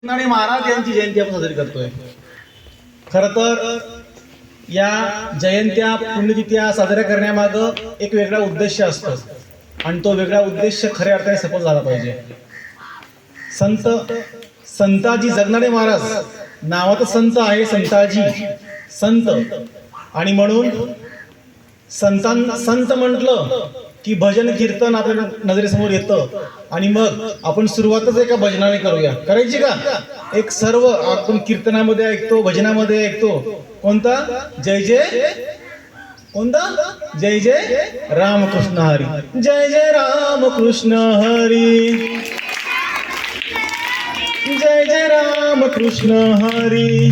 आणि महाराज यांची जयंती आपण साजरी करतोय. खरं तर या जयंत्या पुण्यतिथ्या साजऱ्या करण्यामागं एक वेगळा उद्देश असतो आणि तो वेगळा उद्देश खऱ्या अर्थाने सफल झाला पाहिजे. संताजी जगनाडे महाराज नावात संत आहे, संताजी संत, आणि म्हणून संत म्हटलं की भजन कीर्तन आपल्या नजरेसमोर येतं. आणि मग आपण सुरुवातच एका भजनाने करूया. करायची का? एक सर्व आपण कीर्तनामध्ये ऐकतो, भजनामध्ये ऐकतो. कोणता? जय जय, कोणता? जय जय रामकृष्ण हरी, जय जय रामकृष्ण हरी, जय जय रामकृष्ण हरी,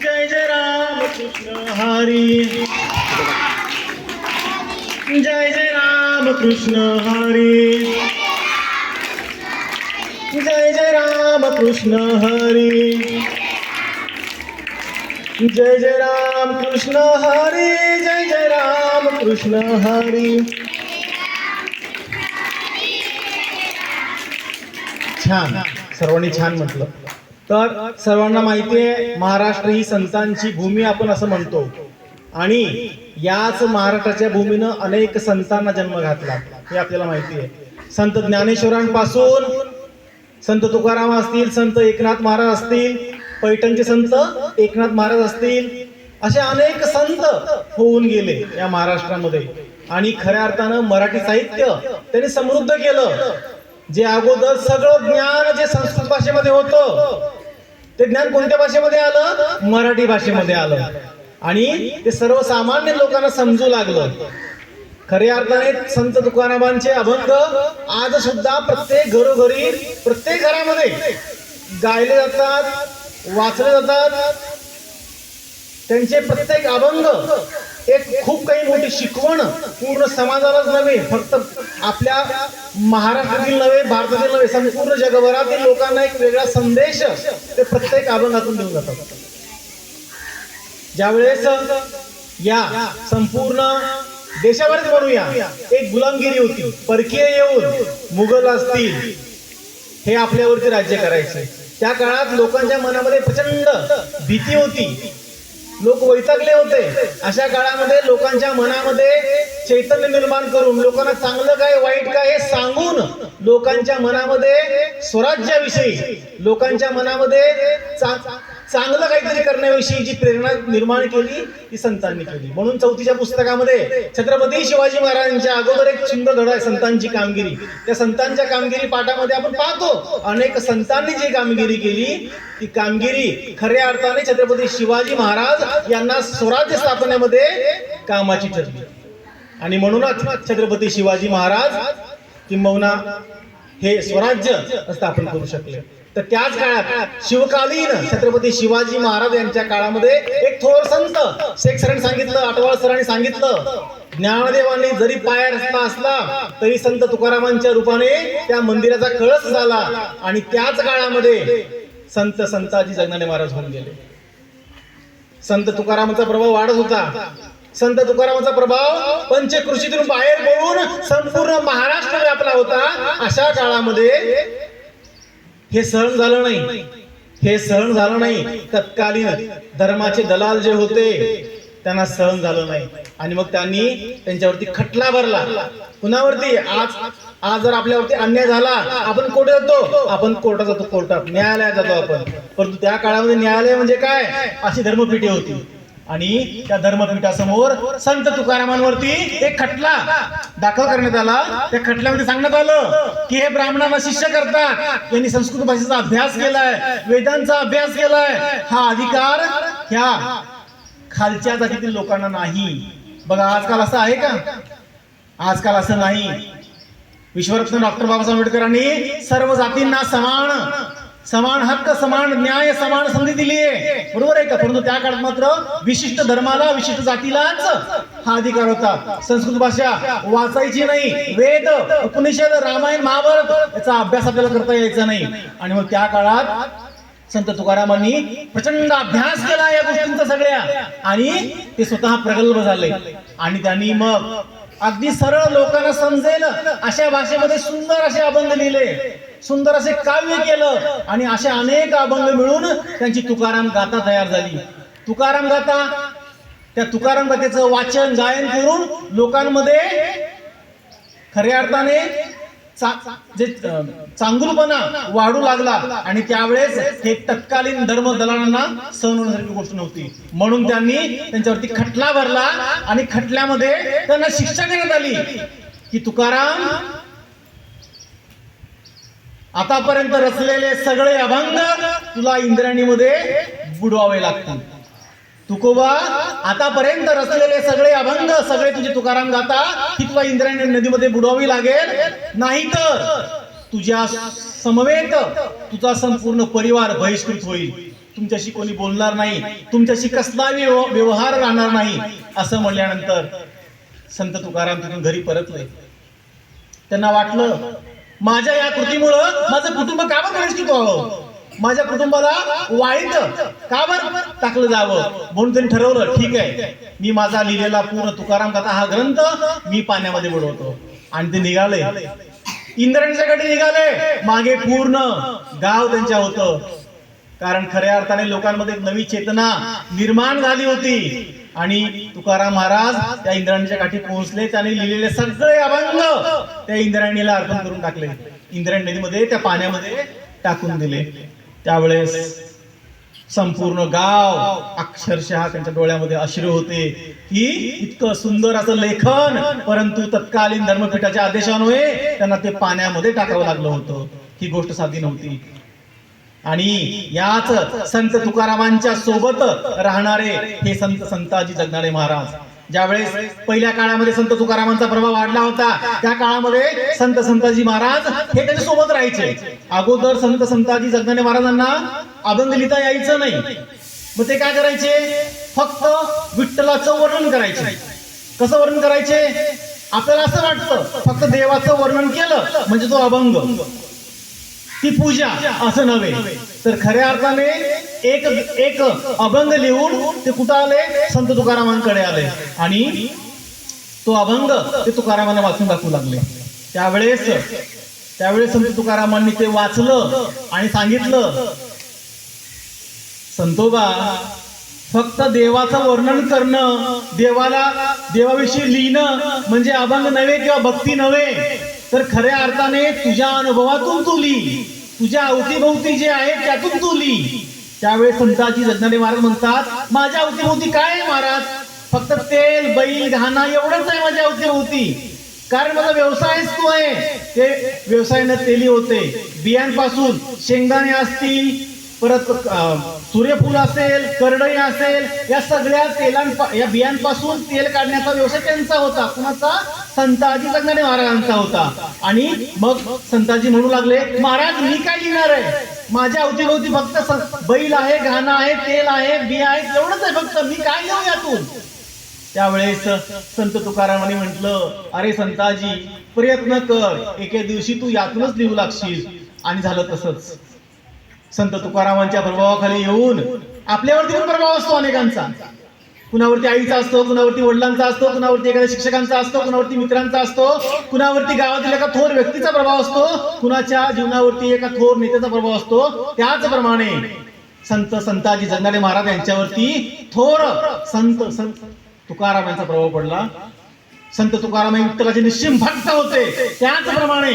जय जय रामकृष्ण हरी, जय जय रामकृष्ण हरी, जय जय रामकृष्ण हरी, जय जय रामकृष्ण हरी, जय जय रामकृष्ण हरी. छान, सर्वांनी छान म्हटलं. तर सर्वांना माहिती आहे महाराष्ट्र ही संतांची भूमी आपण असं म्हणतो, आणि याच महाराष्ट्राच्या भूमीनं अनेक संतांना जन्म घातला हे आपल्याला माहिती आहे. संत ज्ञानेश्वरांपासून संत तुकाराम असतील, संत एकनाथ महाराज असतील, पैठणचे संत एकनाथ महाराज असतील, असे अनेक संत होऊन गेले या महाराष्ट्रामध्ये. आणि खऱ्या अर्थानं मराठी साहित्य त्यांनी समृद्ध केलं. जे अगोदर सगळं ज्ञान जे संस्कृत भाषेमध्ये होतं ते ज्ञान कोणत्या भाषेमध्ये आलं? मराठी भाषेमध्ये आलं, आणि ते सर्वसामान्य लोकांना समजू लागलं. खऱ्या अर्थाने संत तुकारामांचे अभंग आज सुद्धा प्रत्येक घरोघरी, प्रत्येक घरामध्ये गायले जातात, वाचले जातात. त्यांचे प्रत्येक अभंग एक खूप काही मोठी शिकवण पूर्ण समाजालाच नव्हे, फक्त आपल्या महाराष्ट्रातील नव्हे, भारतातील नव्हे, संपूर्ण जगभरातील लोकांना एक वेगळा संदेश ते प्रत्येक अभंगातून देऊन जातात. ज्यावेळेस या संपूर्ण देशावरच म्हणूया एक गुलामगिरी होती, परकीय येऊन मुघल असतील हे आपल्यावरती राज्य करायचे. त्या काळात लोकांच्या मनामध्ये प्रचंड भीती होती, लोक वैतागले होते. अशा काळामध्ये लोकांच्या मनामध्ये चैतन्य निर्माण करून, लोकांना चांगलं काय वाईट काय हे सांगून, लोकांच्या मनामध्ये स्वराज्याविषयी, लोकांच्या मनामध्ये चांगलं काहीतरी करण्याविषयी जी प्रेरणा निर्माण केली ती संतांनी केली. म्हणून 4थीच्या पुस्तकामध्ये छत्रपती शिवाजी महाराजांच्या अगोदर एक सुंदर धडा आहे, संतांची कामगिरी. त्या संतांच्या कामगिरी पाठामध्ये आपण पाहतो अनेक संतांनी जी कामगिरी केली ती कामगिरी खऱ्या अर्थाने छत्रपती शिवाजी महाराज यांना स्वराज्य स्थापनेमध्ये कामाची ठरली. आणि म्हणूनच छत्रपती शिवाजी महाराज किंबहुना हे स्वराज्य स्थापन करू शकले. तर त्याच काळात शिवकालीन छत्रपती शिवाजी महाराज यांच्या काळामध्ये एक थोर संत, शेख सरांनी सांगितलं, आटवाळ सरांनी सांगितलं, ज्ञानदेवांनी जरी पाया रस्ता असला तरी संत तुकारामांच्या रूपाने त्या मंदिराचा कळस झाला. आणि त्याच काळामध्ये संताजी जगनाडे महाराज होऊन गेले. संत तुकारामांचा प्रभाव वाढत होता. संत तुकारामांचा प्रभाव पंचकृषीतून बाहेर पडून संपूर्ण महाराष्ट्र व्यापला होता. अशा काळामध्ये हे सहन झालं नाही, हे सहन झालं नाही. तत्कालीन धर्माचे दलाल जे होते त्यांना सहन झालं नाही, आणि मग त्यांनी त्यांच्यावरती खटला भरला. कुणावरती? आज जर आपल्यावरती अन्याय झाला आपण कोर्टात जातो, आपण कोर्टात जातो, कोर्टात न्यायालयात जातो आपण. परंतु त्या काळामध्ये न्यायालय म्हणजे काय? अशी धर्मपीठे होती, आणि त्या धर्मपीठासमोर संत तुकारामांवरती एक खटला दाखल करण्यात आला. त्या खटल्यामध्ये सांगण्यात आलं की हे ब्राह्मणांना शिष्य करतात, यांनी संस्कृत भाषेचा अभ्यास केलाय, वेदांचा अभ्यास केलाय, हा अधिकार ह्या खालच्या जातीतील लोकांना नाही. बघा आजकाल असं आहे का? आजकाल असं नाही. विश्वरत्न डॉक्टर बाबासाहेब आंबेडकरांनी सर्व जातींना समान हक्क, समान न्याय, समान संधी दिली आहे, बरोबर आहे का? परंतु त्या काळात मात्र विशिष्ट धर्माला, विशिष्ट जातीलाच हा अधिकार होता. संस्कृत भाषा वाचायची नाही, वेद, उपनिषद, रामायण, महाभारत याचा अभ्यास आपल्याला करता यायचा नाही. आणि मग त्या काळात संत तुकारामांनी प्रचंड अभ्यास केला या गोष्टींचा सगळ्या, आणि ते स्वतः प्रगल्भ झाले. आणि त्यांनी मग अगदी सरळ लोकांना समजेल अशा भाषेमध्ये सुंदर असे अभंग लिहिले, सुंदर असे काव्य केलं आणि असे अनेक अभंग मिळून त्यांची तुकाराम गाथा तयार झाली. तुकाराम गाथा, त्या तुकाराम गाथेचं वाचन गायन करून लोकांमध्ये खऱ्या अर्थाने जे चांगुलपणा वाढू लागला आणि त्यावेळेस हे तत्कालीन धर्म दलालांना सहन होण्यासारखी गोष्ट नव्हती. म्हणून त्यांनी त्यांच्यावरती खटला भरला आणि खटल्यामध्ये त्यांना शिक्षा देण्यात आली की तुकाराम, आतापर्यंत रचलेले सगळे अभंग तुला इंद्रायणीमध्ये बुडवावे लागतील. तुकोबा, आतापर्यंत रचलेले सगळे अभंग, सगळे तुझी तुकाराम गाथा ही तुला इंद्रायणी नदीमध्ये बुडवावी लागेल, नाहीतर तुझ्या समवेत तुझा संपूर्ण परिवार बहिष्कृत होईल, तुमच्याशी कोणी बोलणार नाही, तुमच्याशी कसलाही व्यवहार राहणार नाही. असं म्हणल्यानंतर संत तुकाराम तिथून घरी परतले. त्यांना वाटलं माझ्या या कृतीमुळं माझं कुटुंब का बरं बहिष्कृत व्हावं, माझ्या कुटुंबाला वाईट का बरं टाकलं जावं. म्हणून त्यांनी ठरवलं ठीक आहे, मी माझा लिहिलेला पूर्ण तुकाराम गाथा हा ग्रंथ मी पाण्यामध्ये बुडवतो. आणि ते निघाले, इंद्रायणीच्याकडे निघाले. मागे पूर्ण गाव त्यांच्या होतं, कारण खऱ्या अर्थाने लोकांमध्ये एक नवी चेतना निर्माण झाली होती. आणि तुकाराम महाराज त्या इंद्रायणीच्या काठी पोहोचले. त्याने लिहिलेले सगळे अभंग त्या इंद्रायणीला अर्पण करून टाकले, इंद्रायणी नदीमध्ये त्या पाण्यामध्ये टाकून दिले. त्यावेळेस संपूर्ण गाव अक्षरशः त्यांच्या डोळ्यामध्ये अश्रू होते की इतकं सुंदर असं लेखन, परंतु तत्कालीन धर्मपीठाच्या आदेशामुळे त्यांना ते पाण्यामध्ये टाकावं लागलं होतं. ही गोष्ट साधी नव्हती. आणि याच संत तुकारामांच्या सोबत राहणारे हे संत संताजी जगनाडे महाराज, ज्यावेळेस पहिल्या काळामध्ये संत तुकारामांचा प्रभाव वाढला होता, त्या काळामध्ये संत संताजी महाराज हे त्याच्या सोबत राहायचे. अगोदर संत संताजी जगनाडे महाराजांना अभंग लिहिता यायचं नाही. मग ते काय करायचे, फक्त विठ्ठलाचं वर्णन करायचे. कसं वर्णन करायचे, आपल्याला असं वाटतं फक्त देवाचं वर्णन केलं म्हणजे तो अभंग, ती पूजा, असं नव्हे. तर खऱ्या अर्थाने एक एक अभंग लिहून ते कुठं आले, संत तुकारामांकडे आले आणि तो अभंग ते तुकारामांना वाचून दाखवू लागले. त्यावेळेस संत तुकारामांनी ते वाचलं आणि सांगितलं, संतोबा, फक्त देवाचं वर्णन करणं, देवाविषयी लिहिणं म्हणजे अभंग नव्हे किंवा भक्ती नव्हे. तर खऱ्या अर्थाने तुझ्या अनुभवातून तू लिही, तुझ्या अवतीभोवती जे आहे त्यातून तू लिही. त्यावेळेस संताजी जगनाडे महाराज म्हणतात, माझ्या अवतीभोवती काय आहे महाराज, फक्त तेल, बैल, घाणा एवढंच आहे माझ्या अवतीभोवती, कारण माझा व्यवसायच तो आहे. ते व्यवसायानं तेली होते, बियांपासून शेंगदाणे असतील, परत सूर्यफूल असेल, करडई असेल, या सगळ्या या बियांपासून तेल काढण्याचा व्यवसाय त्यांचा होता. कुणाचा, संताजी जगनाडे महाराजांचा होता. आणि मग संताजी म्हणू लागले, महाराज मी काय लिहिणार आहे, माझ्या अवतीभोवती फक्त बैल आहे, घाणा आहे, तेल आहे, बिया आहेत, एवढंच आहे फक्त, मी काय लिहू यातून. त्यावेळेस संत तुकारामांनी म्हटलं, अरे संताजी, प्रयत्न कर, एके दिवशी तू यातूनच लिहू लागशील. आणि झालं तसंच. संत तुकारामांच्या प्रभावाखाली येऊन, आपल्यावरती पण प्रभाव असतो अनेकांचा, कुणावरती आईचा असतो, कुणावरती वडिलांचा असतो, कुणावरती एखाद्या शिक्षकांचा असतो, कुणावरती मित्रांचा असतो, कुणावरती गावातील एका थोर व्यक्तीचा प्रभाव असतो, कुणाच्या जीवनावरती एका थोर नेत्याचा प्रभाव असतो. त्याचप्रमाणे संत संताजी जगनाडे महाराज यांच्यावरती थोर संत तुकाराम यांचा प्रभाव पडला. संत तुकाराम हे विठ्ठलाचे निश्चिम भक्त होते. त्याचप्रमाणे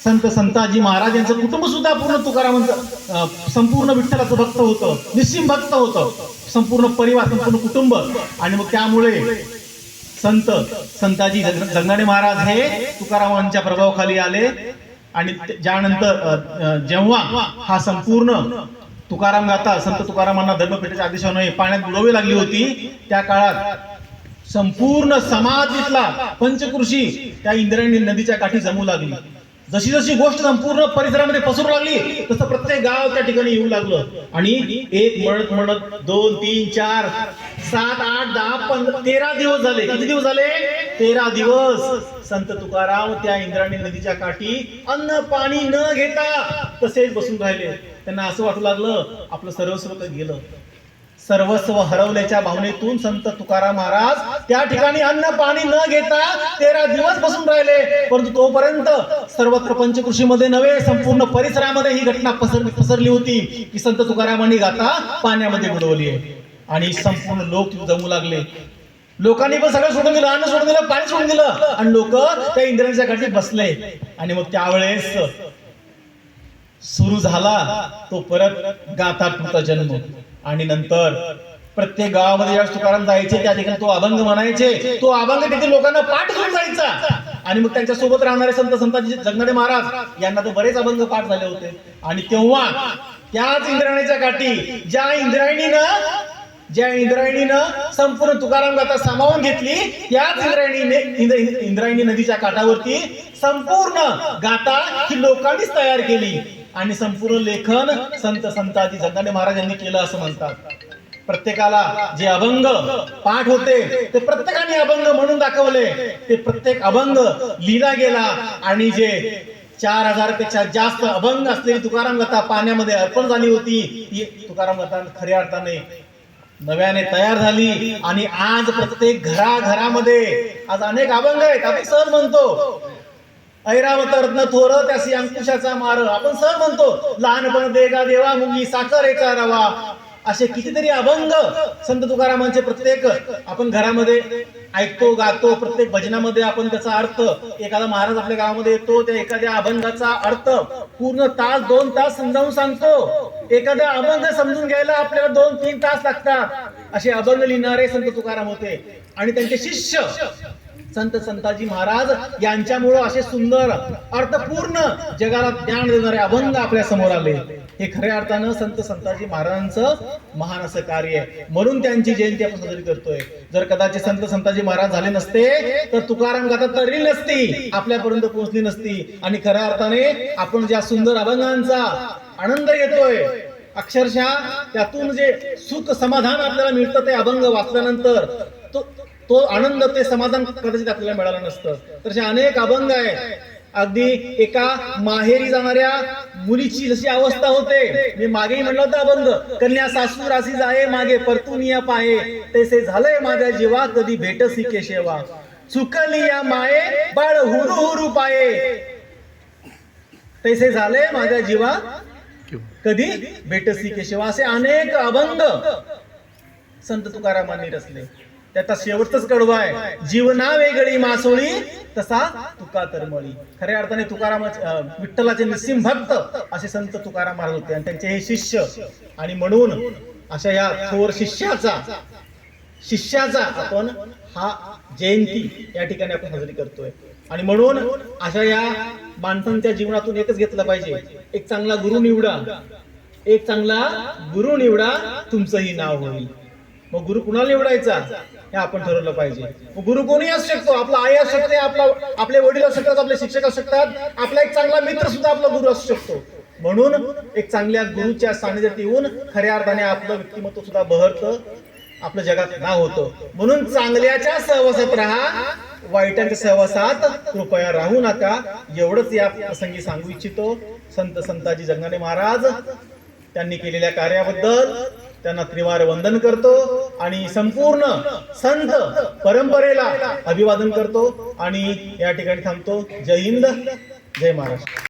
संत संताजी महाराज यांचं कुटुंब सुद्धा पूर्ण तुकारामांचं, संपूर्ण विठ्ठलाचं भक्त होतं, निश्चिम भक्त होतं, संपूर्ण परिवार, संपूर्ण कुटुंब. आणि मग त्यामुळे संताजी जगनाडे महाराज हे तुकारामांच्या प्रभावाखाली आले. आणि ज्यानंतर जेव्हा हा संपूर्ण तुकाराम गाथा संत तुकारामांना धर्मपीठाच्या आदेशाने पाण्यात बुडवावी लागली होती, त्या काळात संपूर्ण समाजातला पंचकृषी त्या इंद्रायणी नदीच्या काठी जमू लागली. जशी जशी गोष्ट संपूर्ण परिसरामध्ये पसरू लागली, तसं प्रत्येक गाव त्या ठिकाणी येऊ लागलं. आणि एक म्हणत 2, 3, 4, 7, 8, 10, 15, 13 दिवस झाले. किती दिवस झाले? 13 दिवस संत तुकाराम त्या इंद्रायणी नदीच्या काठी अन्न पाणी न घेता तसेच बसून राहिले. त्यांना असं वाटू लागलं आपलं सर्वस्व गेलं, सर्वस्व हरवल्याच्या भावनेतून संत तुकाराम महाराज त्या ठिकाणी अन्न पाणी न घेता 13 दिवस बसून राहिले. परंतु तोपर्यंत सर्वत्र पंचकृषीमध्ये नव्हे, संपूर्ण परिसरामध्ये ही घटना पसरली होती की संत तुकारामांनी गाथा पाण्यामध्ये बुडवली आहे. आणि संपूर्ण लोक जमू लागले. लोकांनी पण सगळं सोडून दिलं, अन्न सोडून दिलं, पाणी सोडून दिलं आणि लोक त्या इंद्रायणीच्या घाटी बसले. आणि मग त्यावेळेस सुरू झाला तो परत गाथा टूचा जन्म. आणि नंतर प्रत्येक गावामध्ये ज्या तुकाराम जायचे त्या ठिकाणी तो अभंग म्हणायचे. तो अभंग तिथे लोकांना पाठ करून जायचा. आणि मग त्यांच्या सोबत राहणारे संताजी जगनाडे महाराज यांना तो बरेच अभंग पाठ झाले होते. आणि तेव्हा त्याच इंद्रायणीच्या काठी ज्या इंद्रायणीनं संपूर्ण तुकाराम गाथा सामावून घेतली, त्याच इंद्रायणी नदीच्या काठावरती संपूर्ण गाथा ही लोकांनीच तयार केली. आणि संपूर्ण लेखन संताजी जगनाडे महाराज यांनी केलं असं म्हणतात. प्रत्येकाला जे अभंग पाठ होते ते प्रत्येकाने अभंग म्हणून दाखवले. ते प्रत्येक अभंग लिहिला गेला. आणि जे 4000 पेक्षा जास्त अभंग असलेली तुकाराम गाथा पाण्यामध्ये अर्पण झाली होती, ती तुकाराम गाथा खऱ्या अर्थाने नव्याने तयार झाली. आणि आज प्रत्येक घराघरामध्ये आज अनेक अभंग आहेत. आपण सहज म्हणतो ऐरावत रत्न थोर त्यासी अंकुशाचा मार, आपण सहज म्हणतो लहानपण देगा देवा मुंगी साखरेचा रवा. असे कितीतरी अभंग संत तुकारामांचे प्रत्येक आपण घरामध्ये ऐकतो, गातो. प्रत्येक भजनामध्ये आपण त्याचा अर्थ, एखादा महाराज आपल्या गावामध्ये येतो त्या एखाद्या अभंगाचा अर्थ पूर्ण तास 2 तास समजावून सांगतो. एखादा अभंग समजून घ्यायला आपल्याला 2-3 तास लागतात. असे अभंग लिहिणारे संत तुकाराम होते. आणि त्यांचे शिष्य संताजी महाराज यांच्यामुळे असे सुंदर अर्थपूर्ण जगाला ज्ञान देणारे अभंग आपल्या समोर आले. हे खऱ्या अर्थानं संताजी महाराजांचं महान असं कार्य आहे. म्हणून त्यांची जयंती आपण साजरी करतोय. जर कदाचित संताजी महाराज झाले नसते तर तुकाराम गाथा तरी नसती, आपल्यापर्यंत पोहोचली नसती. आणि खऱ्या अर्थाने आपण ज्या सुंदर अभंगांचा आनंद घेतोय, अक्षरशः त्यातून जे सुख समाधान आपल्याला मिळतं ते अभंग वाचल्यानंतर तो आनंद, ते समाधान कदाचित आपल्याला मिळालं नसतं. तर असे अनेक अभंग आहेत. अगदी एका माहेरी जाणाऱ्या मुलीची जशी अवस्था होते, मी मागेही म्हणलं होतं अभंग, कन्या सासू राशी जाये मागे परतून या पाये, तैसे झालंय माझ्या जीवा कधी भेटसी केशवा, चुकली या माये बाळ हुरू हुरू पाये, तैसे झालंय माझ्या जीवा कधी भेटसी केशवा. असे अनेक अभंग संत तुकारामांनी रचले. त्याचा शेवटच कडवा आहे, जीवना वेगळी मासोळी तसा तुका तरमळी. खऱ्या अर्थाने तुकाराम विठ्ठलाचे निस्सिम भक्त असे संत तुकाराम महाराज होते आणि त्यांचे हे शिष्य. आणि म्हणून अशा या थोर शिष्याचा आपण हा जयंती या ठिकाणी आपण साजरी करतोय. आणि म्हणून अशा या माणसांच्या जीवनातून एकच घेतलं पाहिजे, एक चांगला गुरु निवडा, एक चांगला गुरु निवडा, तुमचंही नाव होईल. मग गुरु कुणाला निवडायचा हे आपण ठरवलं पाहिजे. मग गुरु कोणी असू शकतो, आपला आई असू शकते, आपले वडील असू शकतात, आपले शिक्षक असू शकतात, आपला एक चांगला मित्र सुद्धा आपला गुरु असू शकतो. म्हणून एक चांगल्या गुरुच्या सानिध्यात येऊन खऱ्या अर्थाने आपलं व्यक्तिमत्व सुद्धा बहरतं, आपलं जगात नाव होतं. म्हणून चांगल्याच्या सहवासात राहा, वाईटांच्या सहवासात कृपया राहू नका. एवढंच या प्रसंगी सांगू इच्छितो. संताजी जगनाडे महाराज त्यांनी केलेल्या कार्याबद्दल त्यांना त्रिवार वंदन करतो आणि संपूर्ण संत परंपरेला अभिवादन करतो आणि या ठिकाणी थांबतो. जय हिंद, जय महाराष्ट्र.